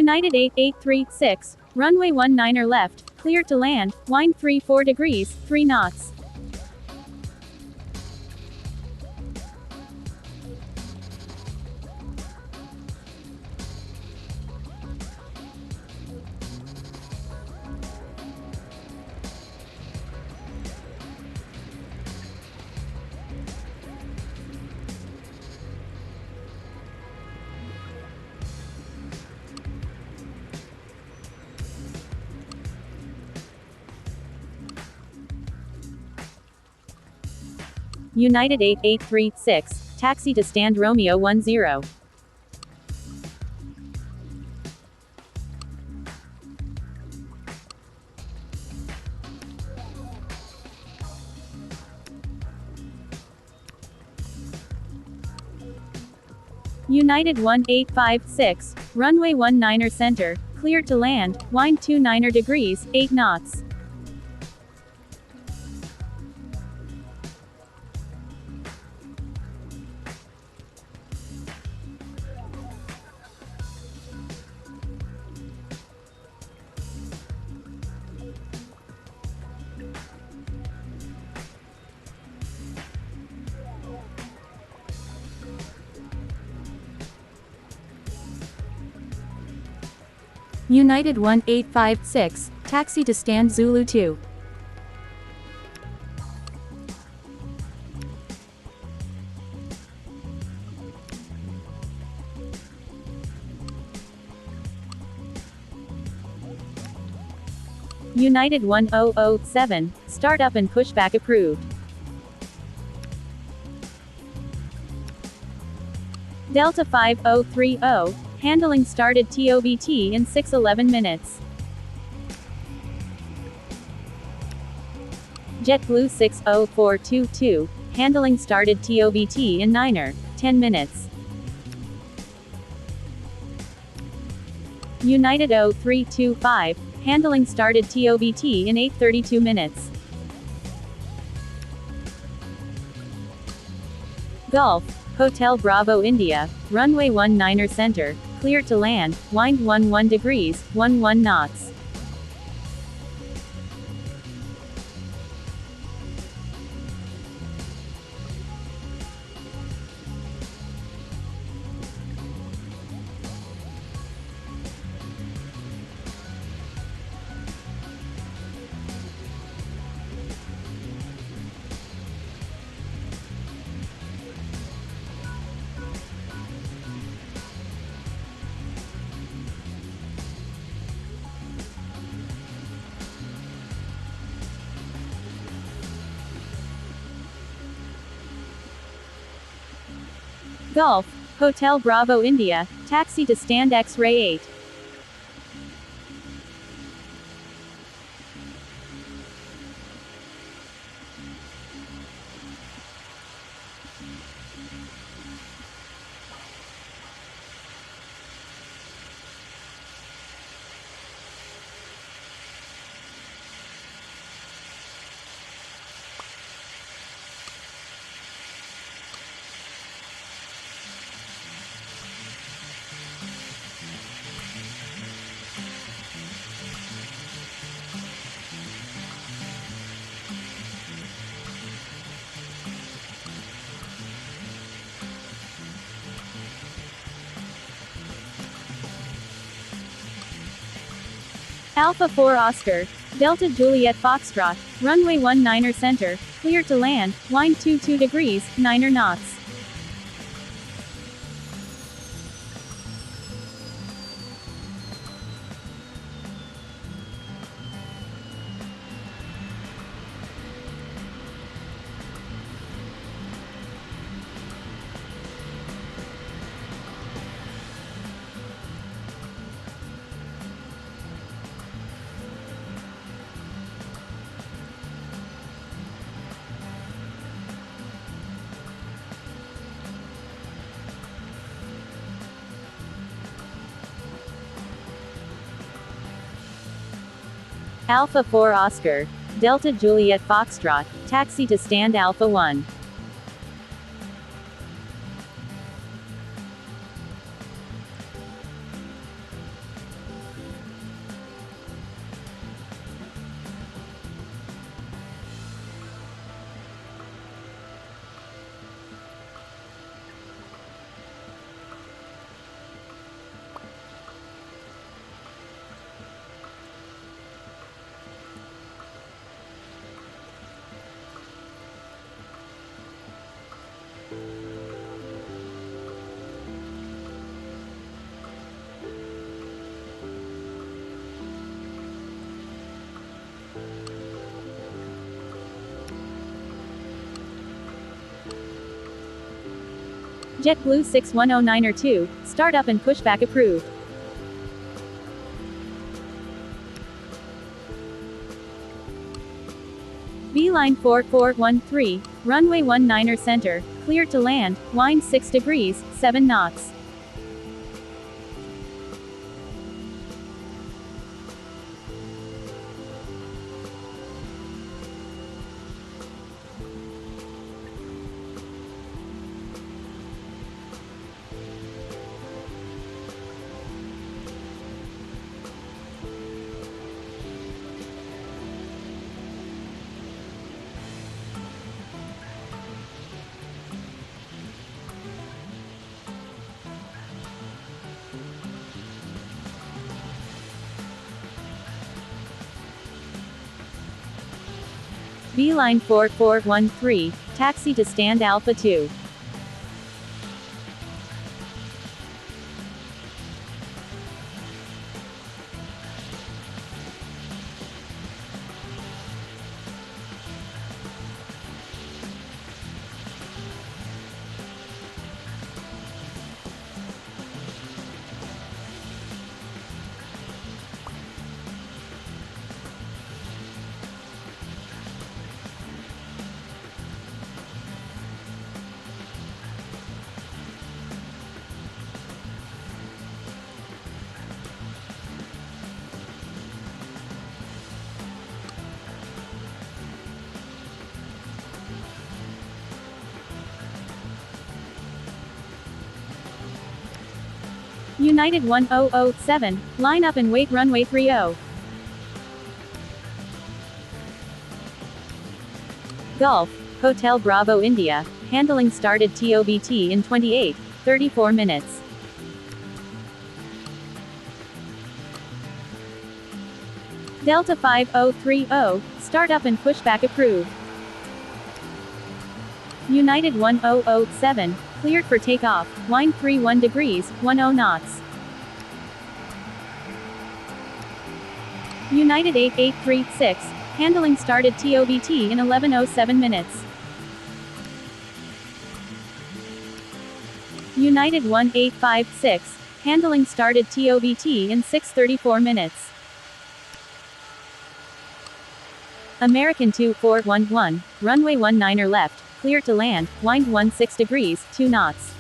United 8836, runway 19er left, clear to land, wind 34 degrees, 3 knots. United 8836, taxi to stand Romeo 10. United 1856, runway 19er center, clear to land, wind 29er degrees, 8 knots. United 1856, taxi to stand Zulu 2. United 1007, start up and pushback approved. Delta 5030, handling started TOBT in 6:11 minutes. JetBlue 60422, handling started TOBT in 9er, 10 minutes. United 0325, handling started TOBT in 8:32 minutes. Gulf, Hotel Bravo India, runway 19er center, clear to land, wind 11 degrees, 11 knots. Gulf, Hotel Bravo India, taxi to stand X-ray 8. Alpha 4 Oscar, Delta Juliet Foxtrot, runway 19er center, clear to land, wind 22 degrees, 9er knots. Alpha 4 Oscar, Delta Juliet Foxtrot, taxi to stand Alpha 1. JetBlue 6109er2, startup and pushback approved. Beeline 4413, runway 19er center, cleared to land, wind 6 degrees, 7 knots. Beeline 4413, taxi to stand Alpha 2. United 1007, line up and wait runway 30. Gulf, Hotel Bravo India, handling started TOBT in 34 minutes. Delta 5030, startup and pushback approved. United 1007, cleared for takeoff, wind 31 degrees, 10 knots. United 8836, handling started TOBT in 11:07 minutes. United 1856, handling started TOBT in 6:34 minutes. American 2411, runway 19er left, clear to land, wind 16 degrees, 2 knots.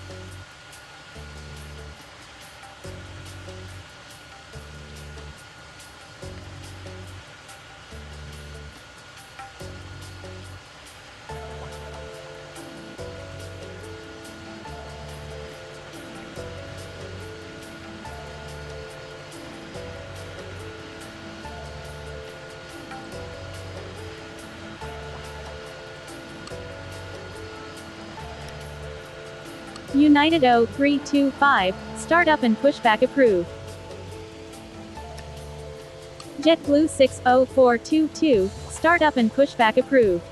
United 0325, startup and pushback approved. JetBlue 60422, startup and pushback approved.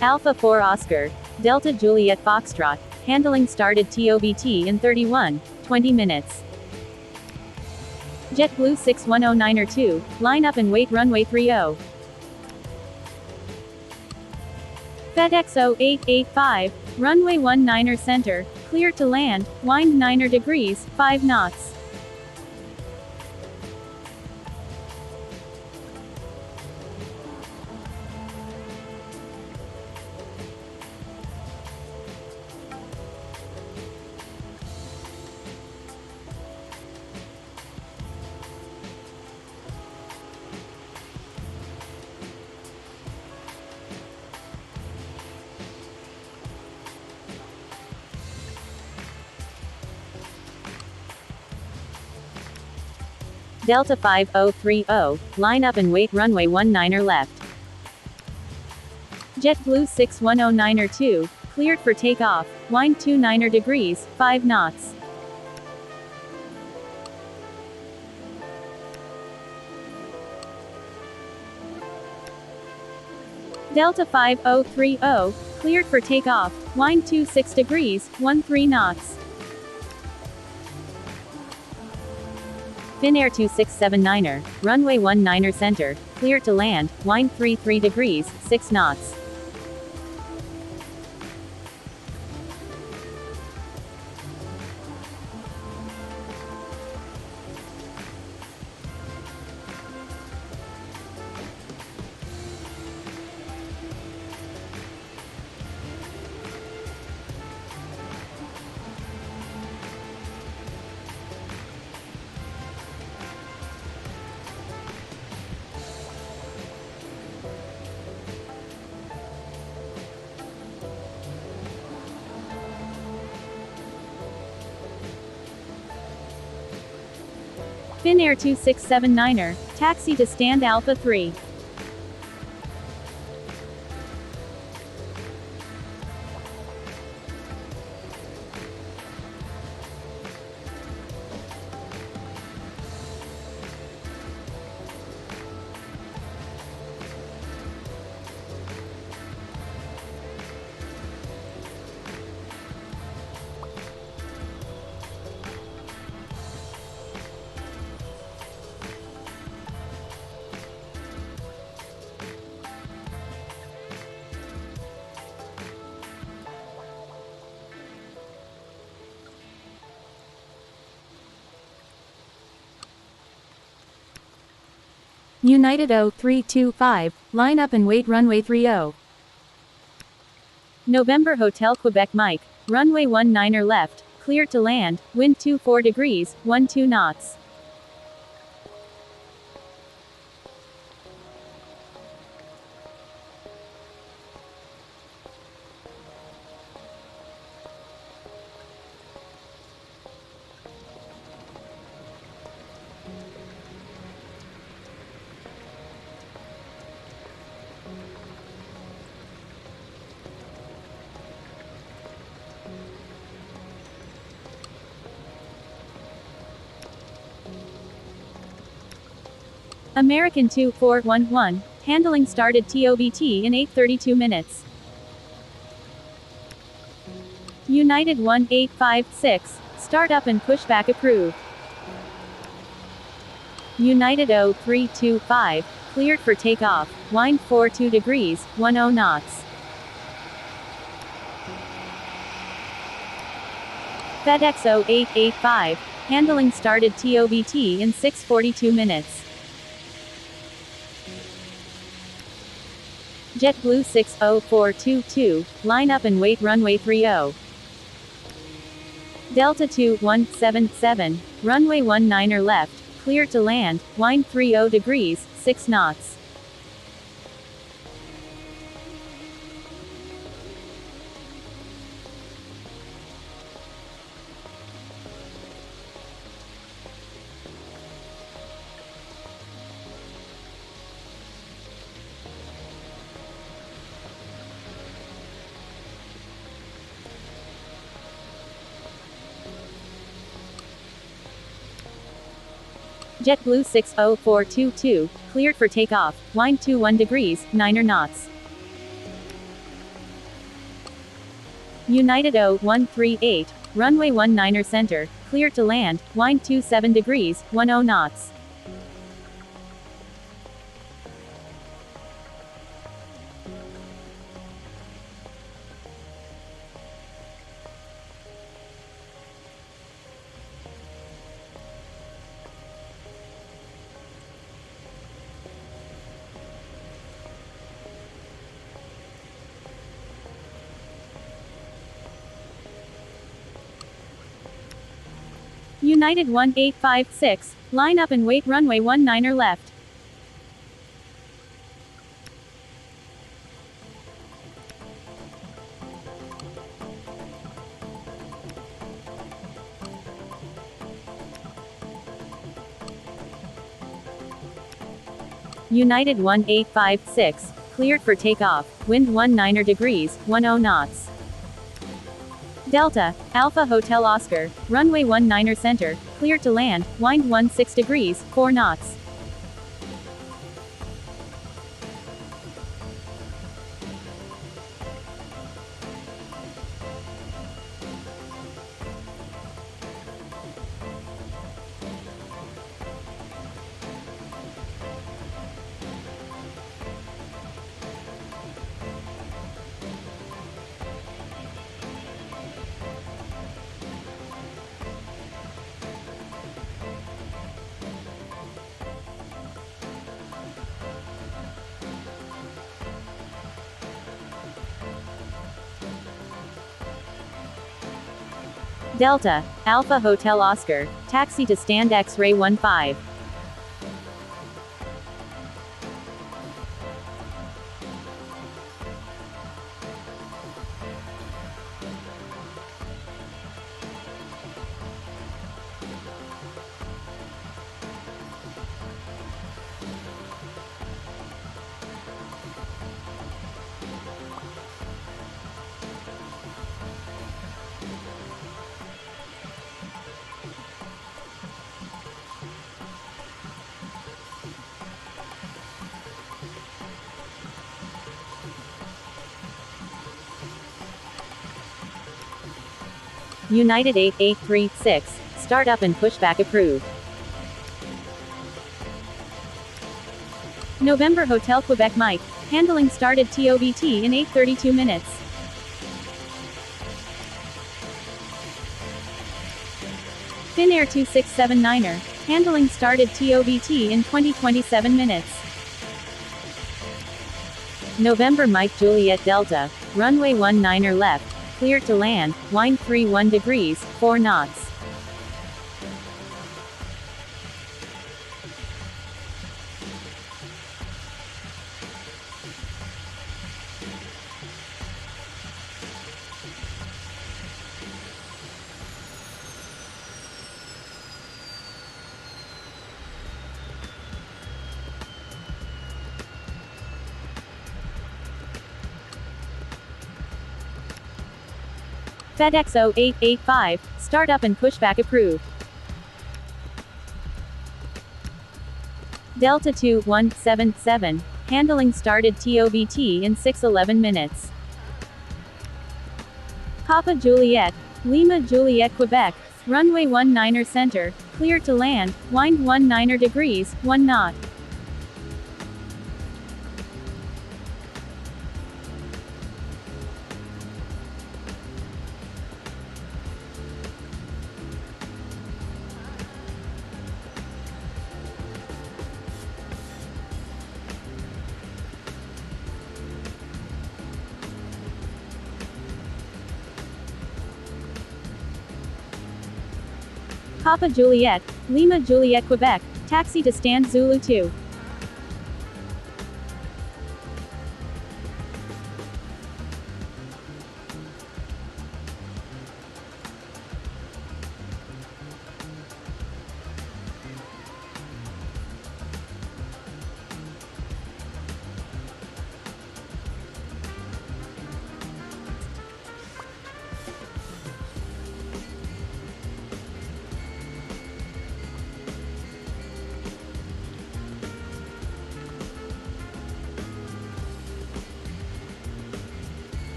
Alpha 4 Oscar, Delta Juliet Foxtrot, handling started TOBT in 20 minutes. JetBlue 6109er2, line up and wait runway 30. FedEx 0885, runway 19er center, clear to land, wind 9er degrees, 5 knots. Delta 5030, line up and wait runway 19er left. JetBlue 6109er2, cleared for takeoff, wind 29er degrees, 5 knots. Delta 5030, cleared for takeoff, wind 26 degrees, 13 knots. Finnair 2679er, runway 19er center, cleared to land, wind 33 degrees, 6 knots. Finnair 2679er, taxi to stand Alpha 3. United 0325, line up and wait runway 30. November Hotel Quebec Mike, runway 19er left, cleared to land, wind 24 degrees, 12 knots. American 2411, handling started TOBT in 8:32 minutes. United 1856, startup and pushback approved. United 0325, cleared for takeoff, wind 42 degrees, 10 knots. FedEx 0885, handling started TOBT in 6:42 minutes. JetBlue 60422, line up and wait runway 30. Delta 2177, runway 19er left, cleared to land, wind 30 degrees, 6 knots. JetBlue 60422, cleared for takeoff, wind 21 degrees, 9 knots. United 0138, runway 19er center, cleared to land, wind 27 degrees, 10 knots. United 1856, line up and wait runway 19er left. United 1856, cleared for takeoff, wind 19 degrees, 10 knots. Delta, Alpha Hotel Oscar, runway 19er center, cleared to land, wind 16 degrees, 4 knots. Delta, Alpha Hotel Oscar, taxi to stand X-ray 15. United 8836, startup and pushback approved. November Hotel Quebec Mike, handling started TOBT in 8:32 minutes. Finnair 2679er, handling started TOBT in 20:27 minutes. November Mike Juliet Delta, runway 19er left, cleared to land, wind 31 degrees, 4 knots. FedEx 0885, startup and pushback approved. Delta 2177, handling started TOBT in 6:11 minutes. Papa Juliet, Lima Juliet Quebec, runway 19er center, cleared to land, wind 19er degrees, 1 knot. Papa Juliet, Lima Juliet Quebec, taxi to stand Zulu 2.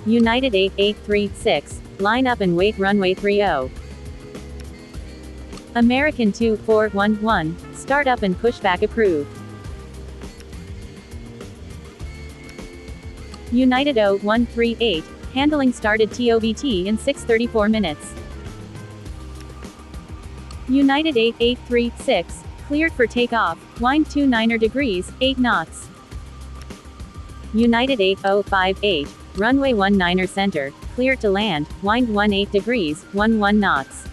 United 8836, line up and wait runway 30. American 2411, startup and pushback approved. United 0138, handling started TOBT in 6:34 minutes. United 8836, cleared for takeoff, wind 29er degrees, 8 knots. United 8058, runway 19er center, cleared to land, wind 18 degrees, 11 knots.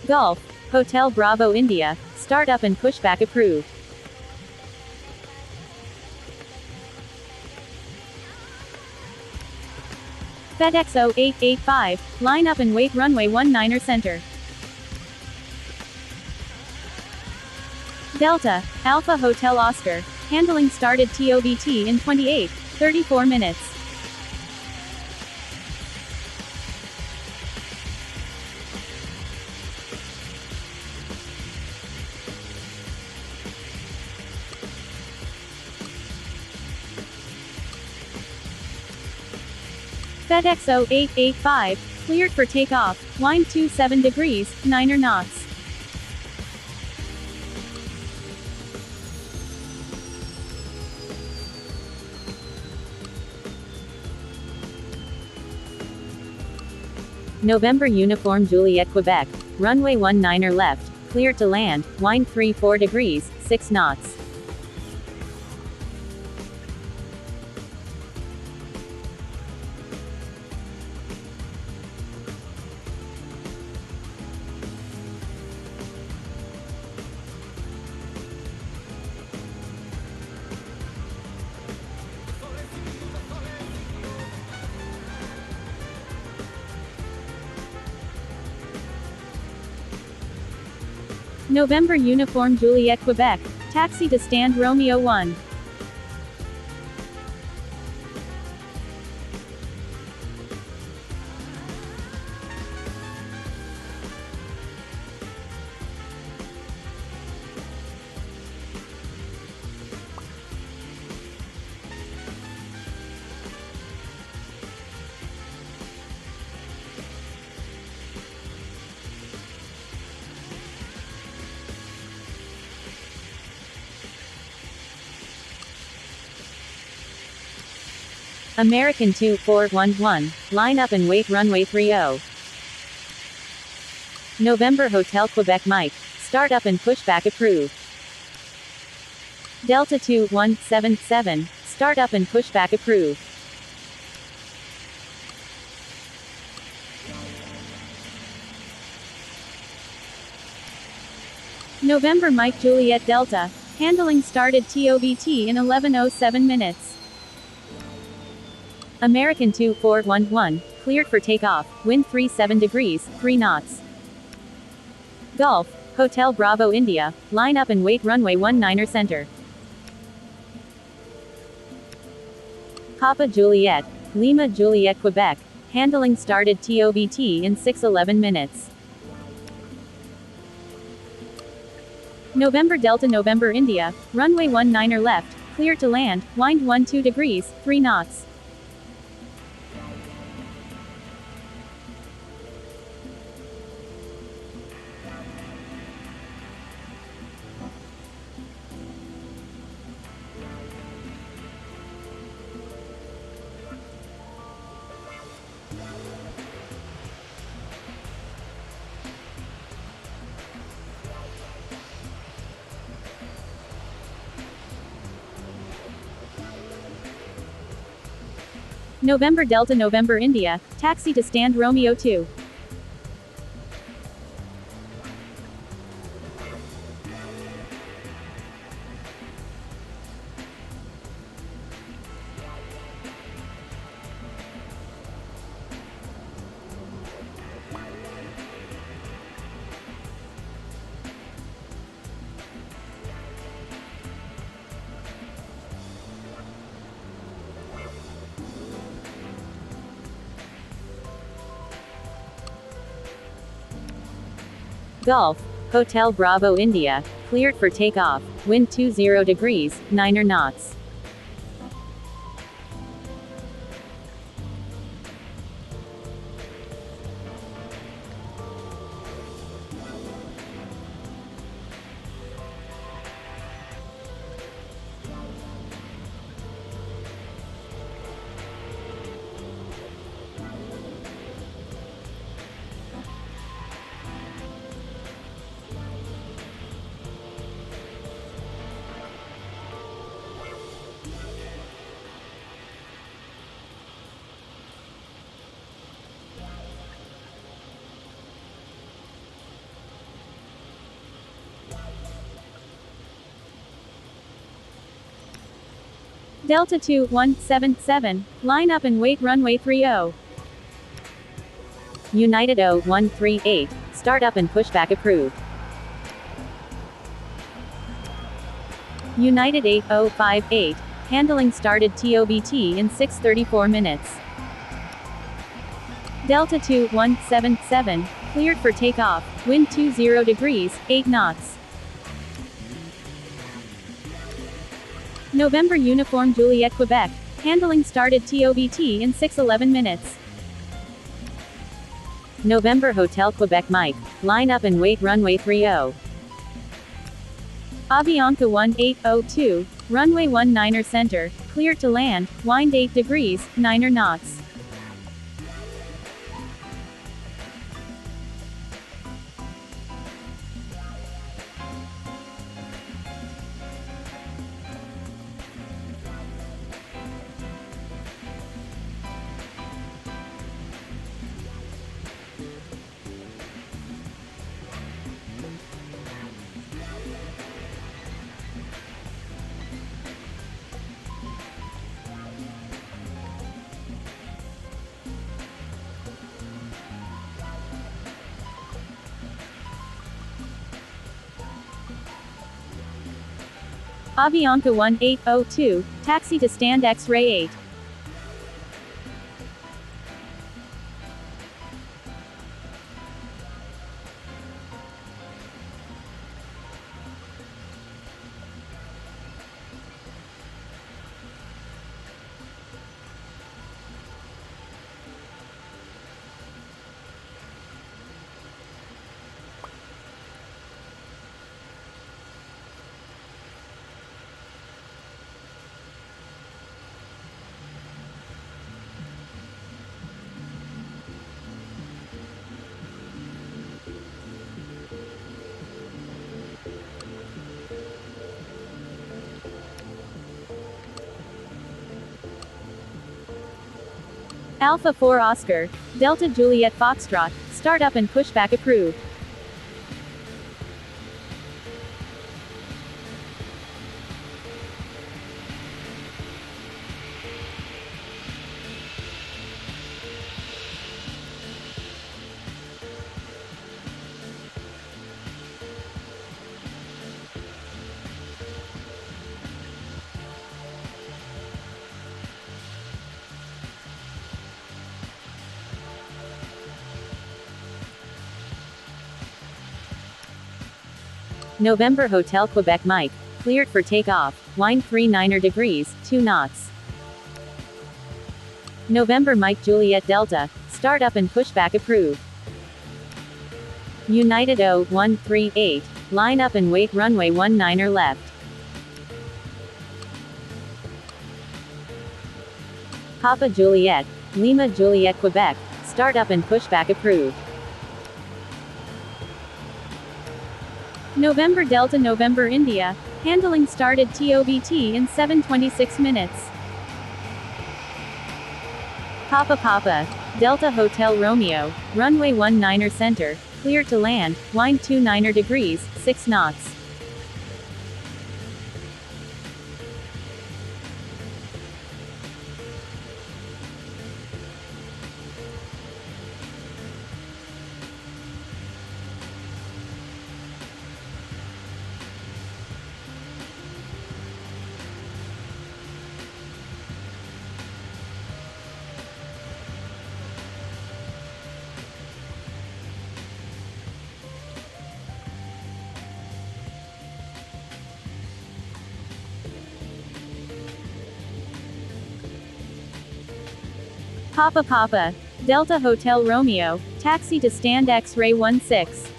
Gulf, Hotel Bravo India, startup and pushback approved. FedEx 0885, line up and wait runway 19er center. Delta, Alpha Hotel Oscar, handling started TOBT in 28:34 minutes. FedEx 0885, cleared for takeoff, wind 27 degrees, 9 knots. November Uniform Juliet Quebec, runway 19 left, clear to land, wind 34 degrees, 6 knots. November Uniform Juliet Quebec, taxi to stand Romeo 1. American 2411, line up and wait runway 30. November Hotel Quebec Mike, start up and pushback approved. Delta 2177, start up and pushback approved. November Mike Juliet Delta, handling started TOBT in 11:07 minutes. American 2411, cleared for takeoff, wind 37 degrees, 3 knots. Gulf, Hotel Bravo India, line up and wait runway 19 center. Papa Juliet, Lima Juliet Quebec, handling started TOBT in 6:11 minutes. November Delta November India, runway 19 left, clear to land, wind 12 degrees, 3 knots. November Delta November India, taxi to stand Romeo 2. Gulf, Hotel Bravo India, cleared for takeoff, wind 20 degrees, 9 knots. Delta 2177, line up and wait runway 30. United 0138, start up and pushback approved. United 8058, handling started TOBT in 6:34 minutes. Delta 2177, cleared for takeoff, wind 20 degrees, 8 knots. November Uniform Juliet Quebec, handling started TOBT in 6:11 minutes. November Hotel Quebec Mike, line up and wait runway 30. Avianca 1802, runway 19er center, clear to land, wind 8 degrees, 9er knots. Avianca 1802, taxi to stand X-ray 8. Alpha 4 Oscar, Delta Juliet Foxtrot, start up and pushback approved. November Hotel Quebec Mike, cleared for takeoff, wind 39er degrees, 2 knots. November Mike Juliet Delta, start up and pushback approved. United 0138, line up and wait runway 19er left. Papa Juliet, Lima Juliet Quebec, start up and pushback approved. November Delta November India, handling started TOBT in 7:26 minutes. Papa, Delta Hotel Romeo, runway 19er center, clear to land, wind 29er degrees, 6 knots. Papa, Delta Hotel Romeo, taxi to stand X-ray 16.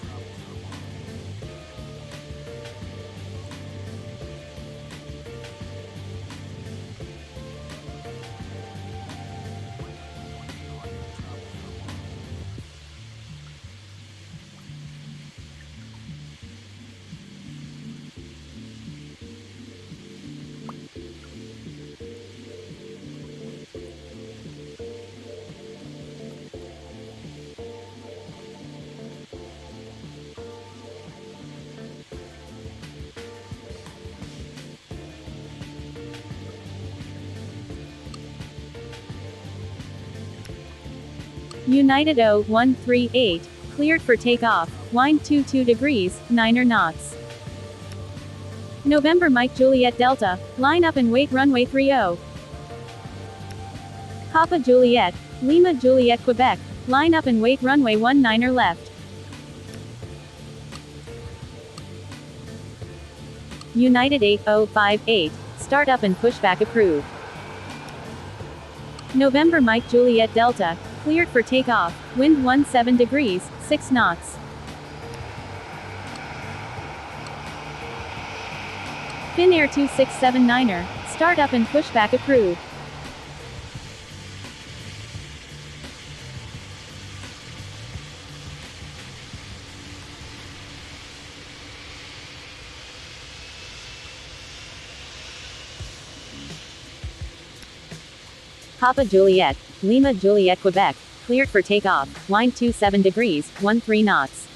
United 0138, cleared for takeoff, wind 22 degrees, 9er knots. November Mike Juliet Delta, line up and wait runway 30. Papa Juliet, Lima Juliet Quebec, line up and wait runway 19er left. United 8058, start up and pushback approved. November Mike Juliet Delta, cleared for takeoff, wind 17 degrees, 6 knots. Finnair 2679er, startup and pushback approved. Papa Juliet, Lima Juliet Quebec, cleared for takeoff, wind 27 degrees, 13 knots.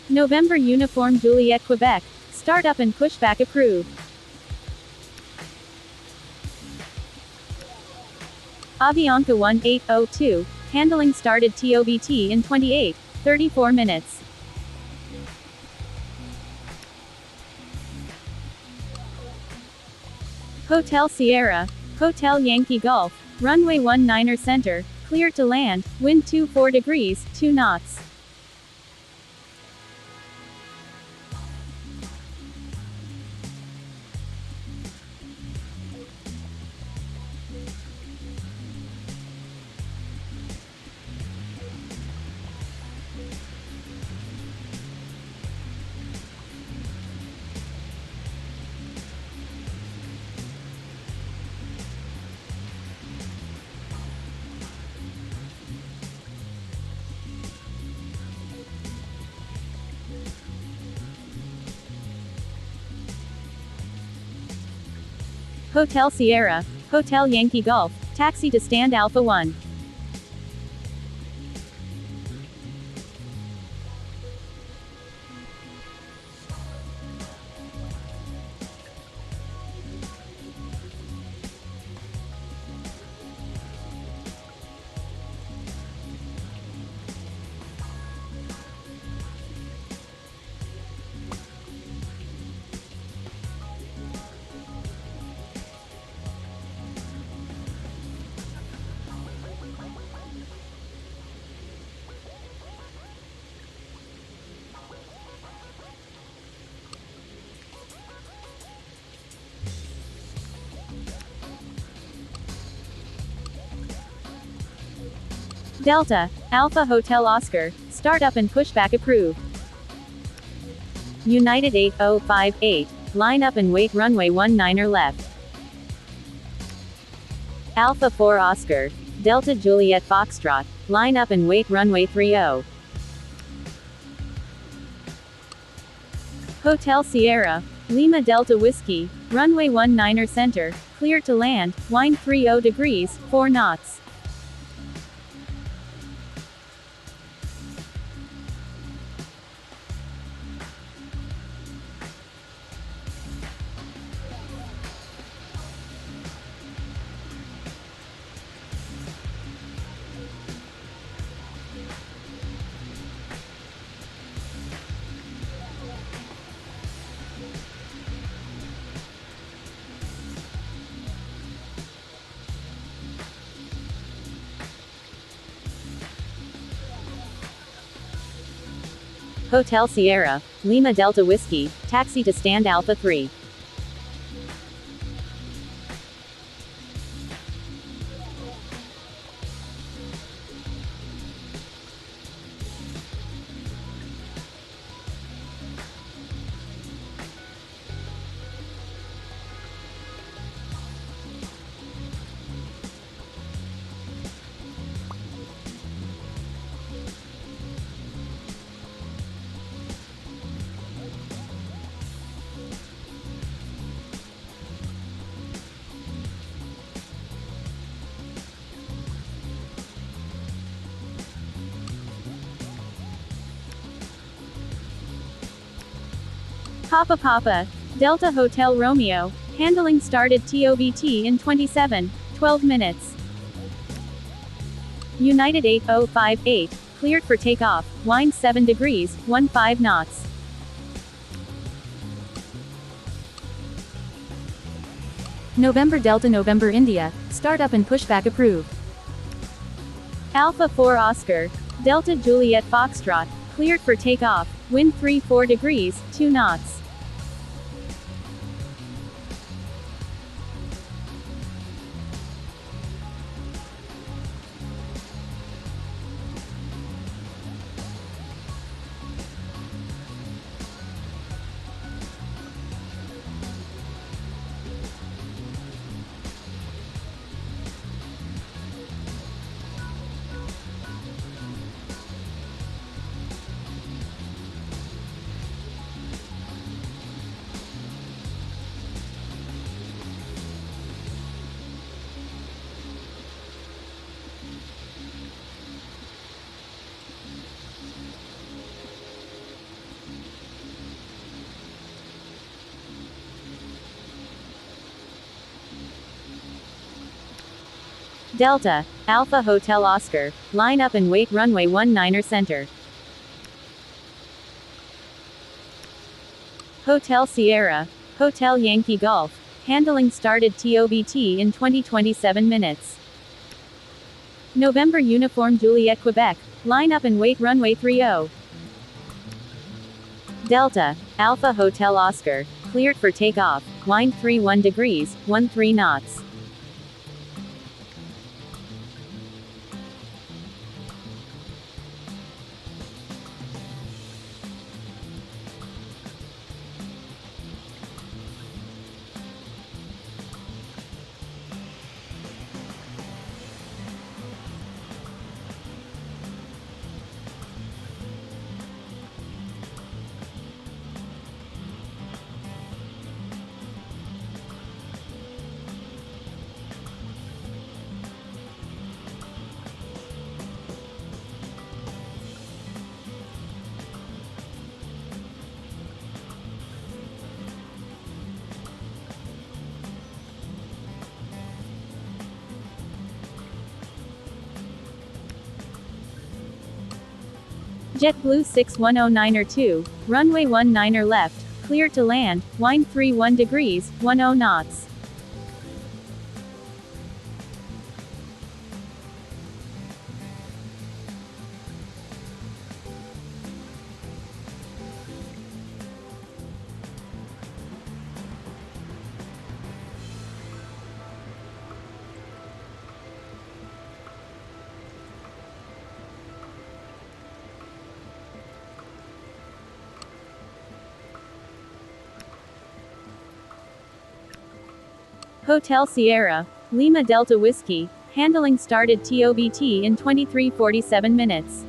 November Uniform Juliet Quebec, startup and pushback approved. Avianca 1802, handling started TOBT in 34 minutes. Hotel Sierra, Hotel Yankee Gulf, runway 19er center, clear to land, wind 24 degrees, 2 knots. Hotel Sierra, Hotel Yankee Gulf, taxi to stand Alpha 1. Delta, Alpha Hotel Oscar, startup and pushback approved. United 8058, line up and wait runway 19er left. Alpha 4 Oscar, Delta Juliet Foxtrot, line up and wait runway 30. Hotel Sierra, Lima Delta Whiskey, runway 19er center, clear to land, wind 30 degrees, 4 knots. Hotel Sierra, Lima Delta Whiskey, taxi to stand Alpha 3. Papa, Delta Hotel Romeo, handling started TOBT in 12 minutes. United 8058, cleared for takeoff, wind 7 degrees, 15 knots. November Delta November India, startup and pushback approved. Alpha 4 Oscar, Delta Juliet Foxtrot, cleared for takeoff, wind 34 degrees, 2 knots. Delta, Alpha Hotel Oscar, line up and wait runway 19er center. Hotel Sierra, Hotel Yankee Golf, handling started TOBT in 20-27 minutes. November Uniform Juliet Quebec, line up and wait runway 30. Delta, Alpha Hotel Oscar, cleared for takeoff, wind 31 degrees, 13 knots. JetBlue 6109er 2, runway 19er left, clear to land, wind 31 degrees, 10 knots. Hotel Sierra, Lima Delta Whiskey, handling started TOBT in 23-47 minutes.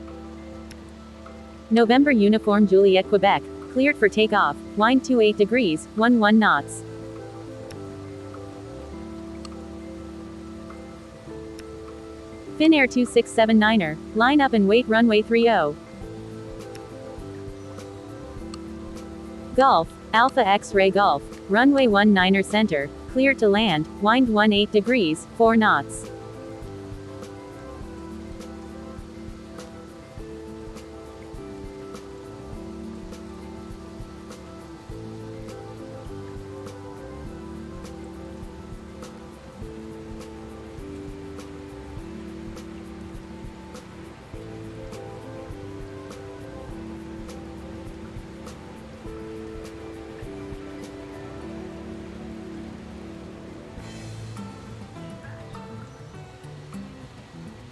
November Uniform Juliet Quebec, cleared for takeoff, wind 28 degrees, 11 knots. Finnair 2679er, line up and wait runway 30. Gulf, Alpha X-Ray Gulf, runway 19er center, clear to land, wind 18 degrees, 4 knots.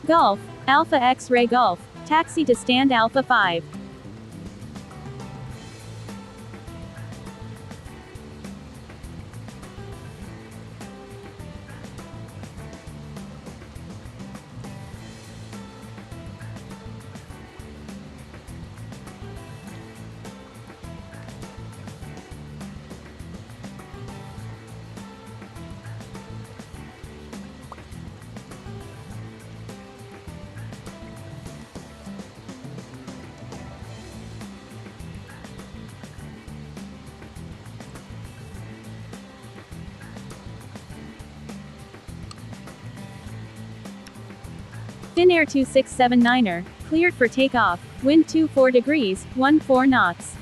Gulf, Alpha X-Ray Gulf, taxi to stand Alpha 5. Finnair 2679er, cleared for takeoff, wind 24 degrees, 14 knots.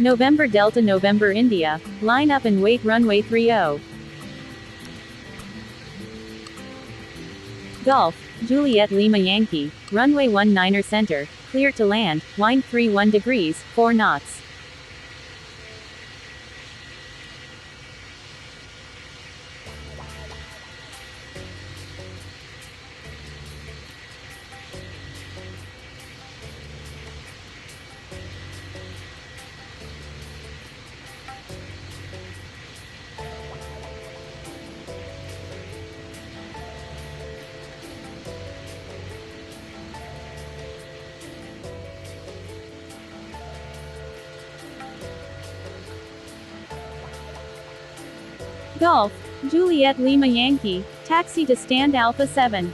November Delta November India, line up and wait runway 30. Gulf, Juliet Lima Yankee, runway 19er center, clear to land, wind 31 degrees, 4 knots. Golf, Juliet Lima Yankee, taxi to stand Alpha 7.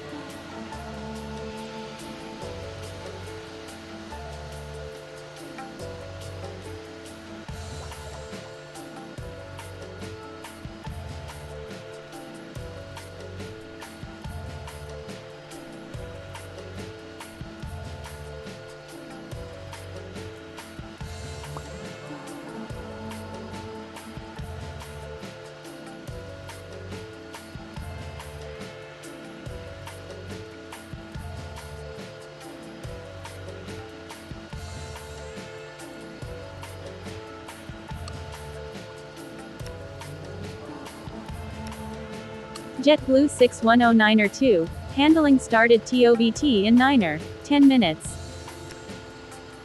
JetBlue 6109er 2, handling started TOBT in 9er, 10 minutes.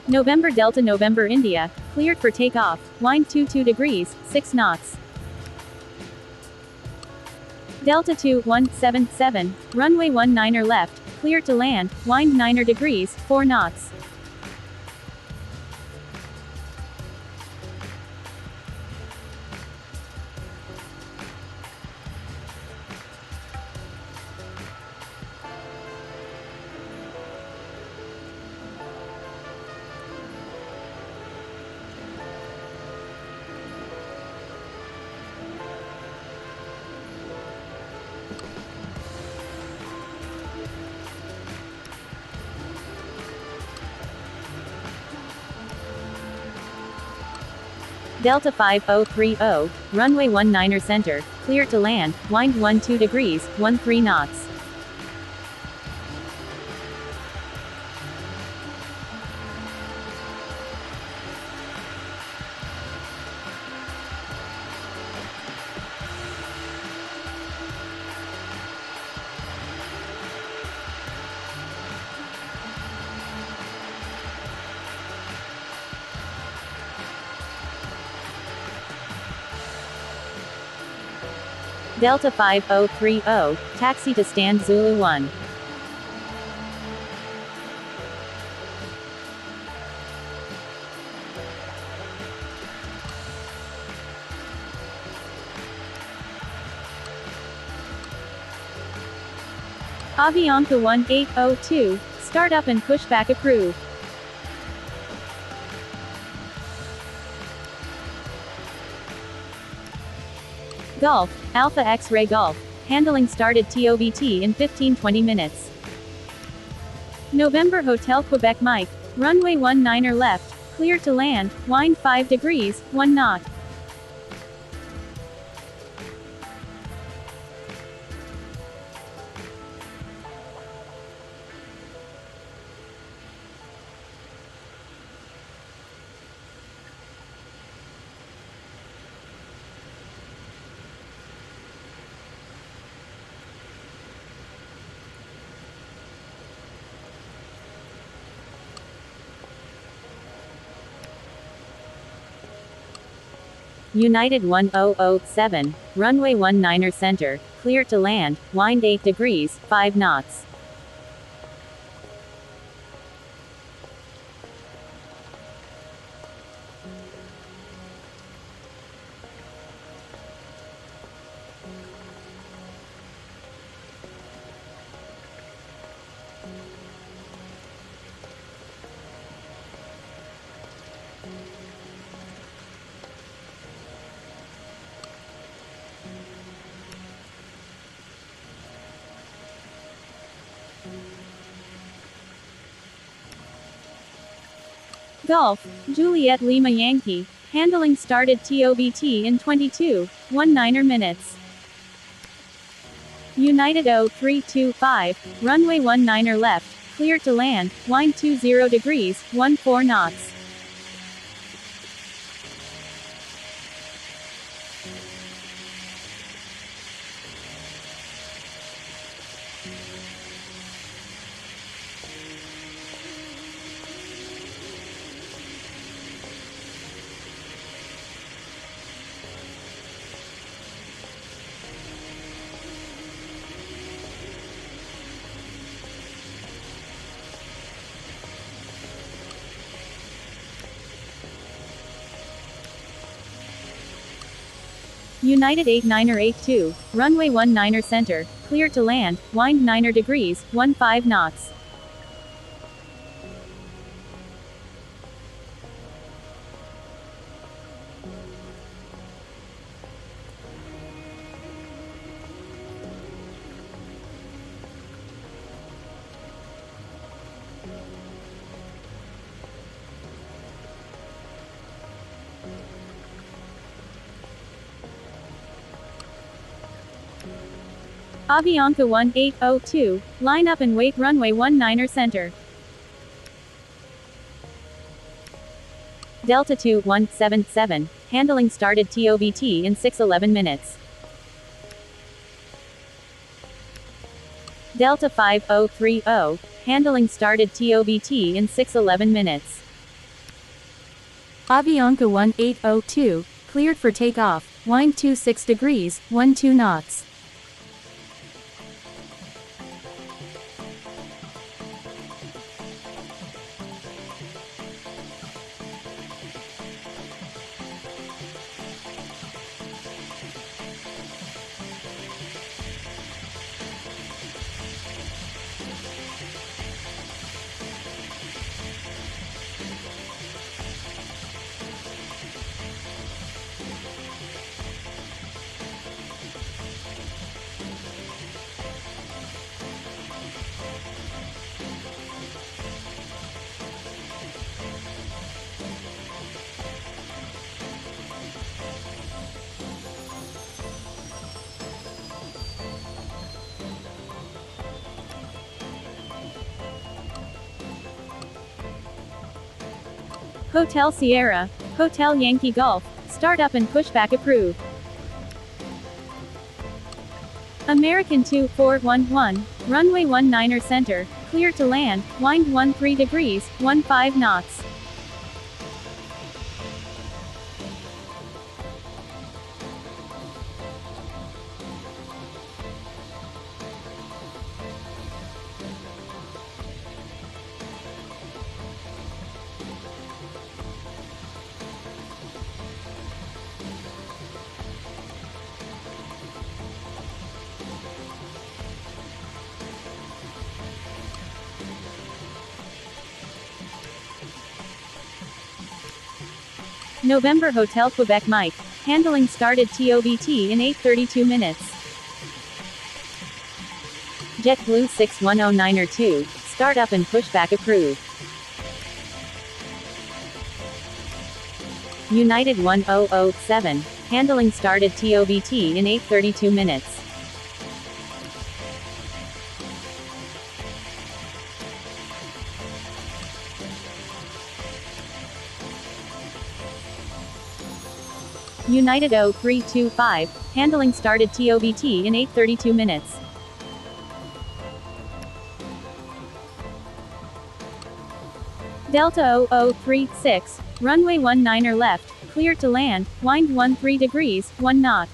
November Delta November India, cleared for takeoff, wind 22 degrees, 6 knots. Delta 2177, runway 19er left, cleared to land, wind 9er degrees, 4 knots. Delta 5030, runway 19er center, clear to land, wind 12 degrees, 13 knots. Delta 5030, taxi to stand Zulu 1. Avianca 1802, start up and pushback approved. Golf, Alpha X-Ray Golf, handling started TOBT in 15-20 minutes. November Hotel Quebec Mike, runway 19er left, clear to land, wind 5 degrees, 1 knot. United 1007, runway 19er center, clear to land, wind 8 degrees, 5 knots. Golf, Juliet Lima Yankee, handling started TOBT in 22.19 minutes. United 0325, runway 19er left, clear to land, wind 20 degrees, 14 knots. United 89er 82, runway 19er center, clear to land, wind 9er degrees, 15 knots. Avianca 1802, line up and wait runway 19er center. Delta 2177, handling started TOBT in 6:11 minutes. Delta 5030, handling started TOBT in 6:11 minutes. Avianca 1802, cleared for takeoff, wind 26 degrees, 12 knots. Hotel Sierra, Hotel Yankee Golf, startup and pushback approved. American 2411, runway 19er center, clear to land, wind 13 degrees, 15 knots. November Hotel Quebec Mike, handling started TOBT in 8:32 minutes. JetBlue 6109er 2, startup and pushback approved. United 1007, handling started TOBT in 8:32 minutes. United 0325, handling started TOBT in 8:32 minutes. Delta 0036, runway 19er left, clear to land, wind 13 degrees, 1 knot.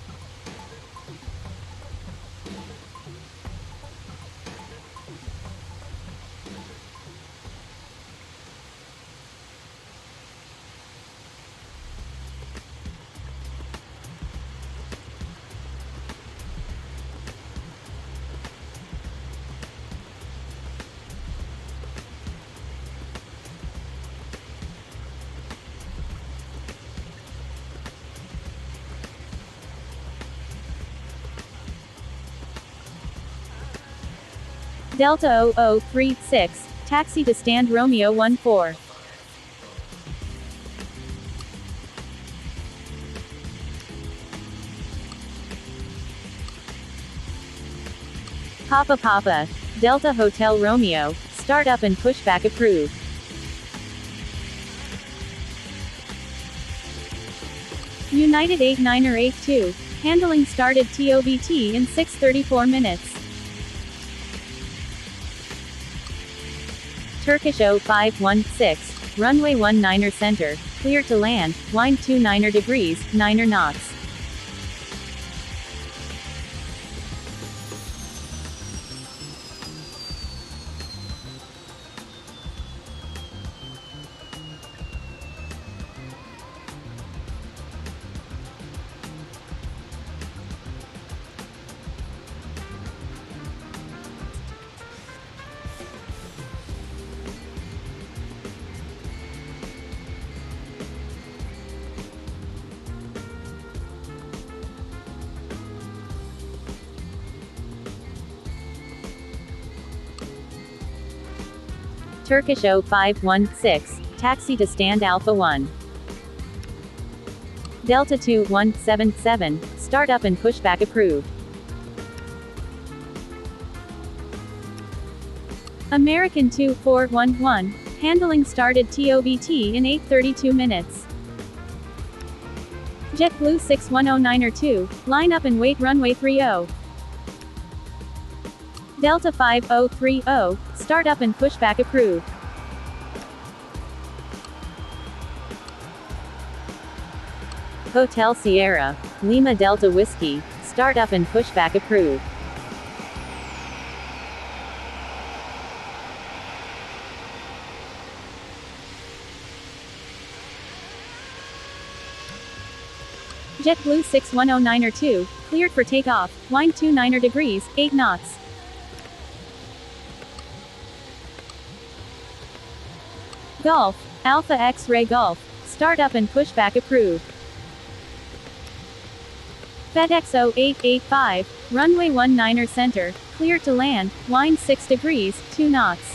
Delta 0036, taxi to stand Romeo 14. Papa, Delta Hotel Romeo, startup and pushback approved. United 89er 82, handling started TOBT in 6:34 minutes. Turkish 0516, runway 19er center, clear to land, wind 29er degrees, 9er knots. Turkish 0516, taxi to stand Alpha 1. Delta 2177, start up and pushback approved. American 2411, handling started TOBT in 8:32 minutes. JetBlue 6109er 2, line up and wait runway 30. Delta 5030, start up and pushback approved. Hotel Sierra, Lima Delta Whiskey, start up and pushback approved. JetBlue 6109er 2, cleared for takeoff, wind 29er degrees, 8 knots. Gulf, Alpha X-Ray Gulf, start up and pushback approved. FedEx 0885, runway 19er center, clear to land, wind 6 degrees, 2 knots.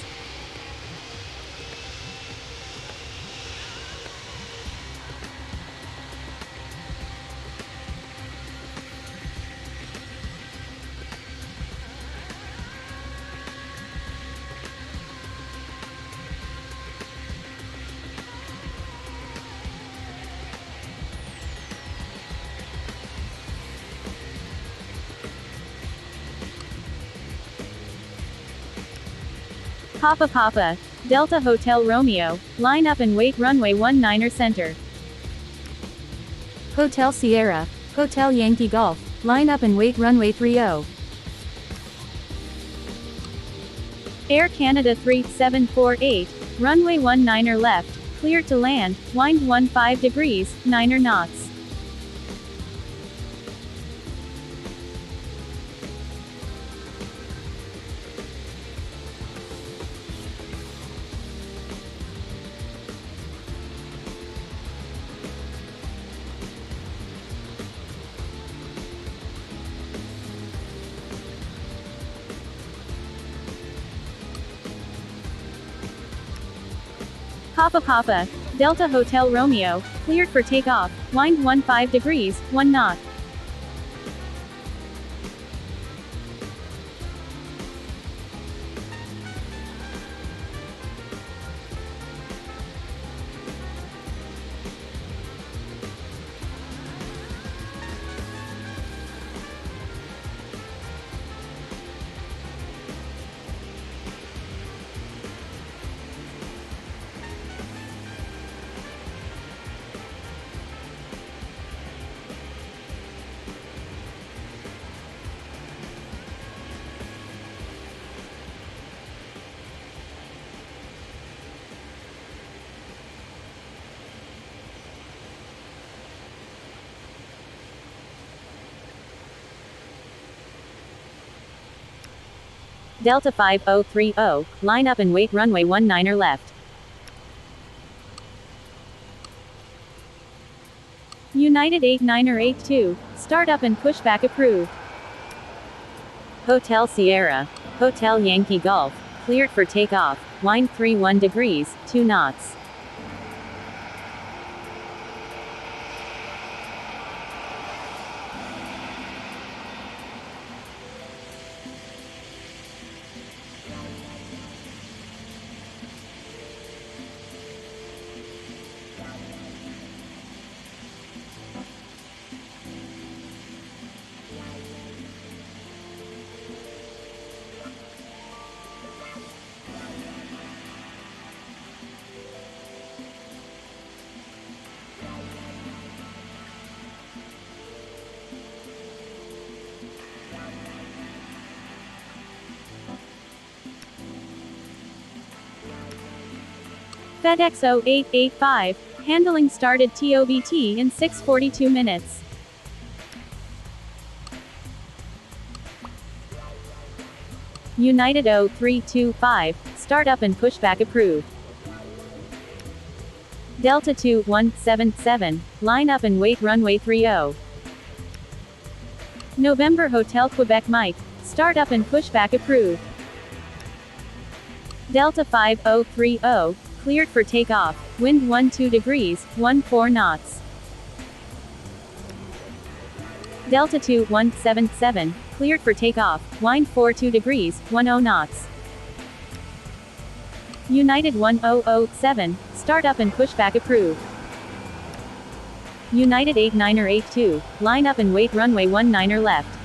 Papa, Delta Hotel Romeo, line up and wait runway 19er center. Hotel Sierra, Hotel Yankee Golf, line up and wait runway 30. Air Canada 3748, runway 19er left, clear to land, wind 15 degrees, 9er knots. Papa, Delta Hotel Romeo, cleared for takeoff, wind 15 degrees, 1 knot. Delta 5030, line up and wait runway 19er left. United 89er 82, start up and pushback approved. Hotel Sierra, Hotel Yankee Golf, cleared for takeoff, wind 31 degrees, 2 knots. FedEx 0885, handling started TOBT in 6:42 minutes. United 0325, start up and pushback approved. Delta 2177, line up and wait runway 30. November Hotel Quebec Mike, start up and pushback approved. Delta 5030, cleared for takeoff, wind 12 degrees, 14 knots. Delta 2177, cleared for takeoff, wind 42 degrees, 10 knots. United 1007, startup and pushback approved. United 8982, line up and wait runway 19 left.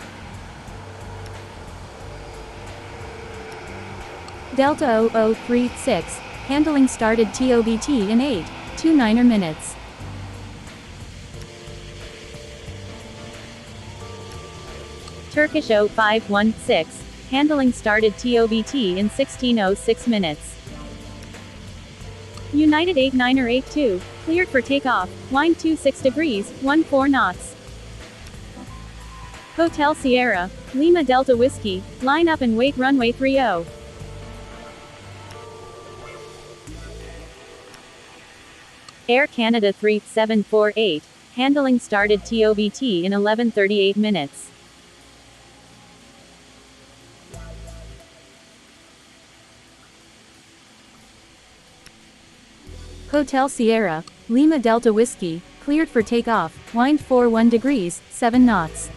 Delta 0036, handling started TOBT in 8.29 minutes. Turkish 0516, handling started TOBT in 16:06 minutes. United 8982, cleared for takeoff, wind 26 degrees, 14 knots. Hotel Sierra, Lima Delta Whiskey, line up and wait runway 30. Air Canada 3748, handling started TOBT in 11:38 minutes. Hotel Sierra, Lima Delta Whiskey, cleared for takeoff, wind 41 degrees, 7 knots.